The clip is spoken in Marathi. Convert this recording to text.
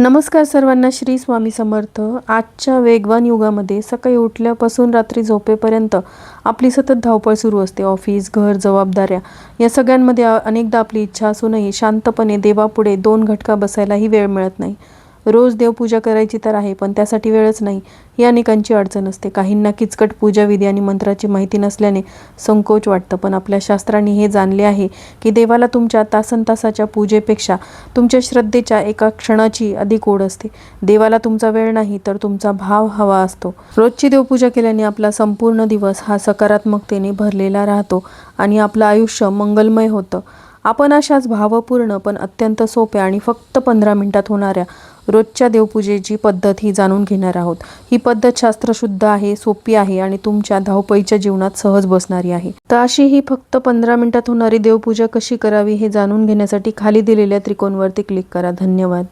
नमस्कार सर्वांना, श्री स्वामी समर्थ। आजच्या वेगवान युगामध्ये सकाळी उठल्यापासून रात्री झोपेपर्यंत आपली सतत धावपळ सुरू असते। ऑफिस, घर, जबाबदाऱ्या या सगळ्यांमध्ये अनेकदा आपली इच्छा असूनही शांतपणे देवापुढे 2 घटका बसायलाही वेळ मिळत नाही। रोज देवपूजा करायची तर आहे, पण त्यासाठी वेळच नाही, ही अनेकांची अडचण असते। काहींना किचकट पूजाविधी आणि मंत्राची माहिती नसल्याने संकोच वाटतं, पण आपल्या शास्त्रांनी हे जाणले आहे की देवाला तुमच्या तासनतासाच्या पूजेपेक्षा तुमच्या श्रद्धेच्या एका क्षणाची अधिक ओढ असते। देवाला तुमचा वेळ नाही, तर तुमचा भाव हवा असतो। रोजची देवपूजा केल्याने आपला संपूर्ण दिवस हा सकारात्मकतेने भरलेला राहतो आणि आपलं आयुष्य मंगलमय होतं। आपण अशाच भावपूर्ण पण अत्यंत सोप्या आणि फक्त 15 मिनिटात होणाऱ्या रोजच्या देवपूजेची पद्धत ही जाणून घेणार आहोत। ही पद्धत शास्त्रशुद्ध आहे, सोपी आहे आणि तुमच्या धावपळीच्या जीवनात सहज बसणारी आहे। तर अशी ही फक्त 15 मिनिटात होणारी देवपूजा कशी करावी हे जाणून घेण्यासाठी खाली दिलेल्या त्रिकोणावरती क्लिक करा। धन्यवाद।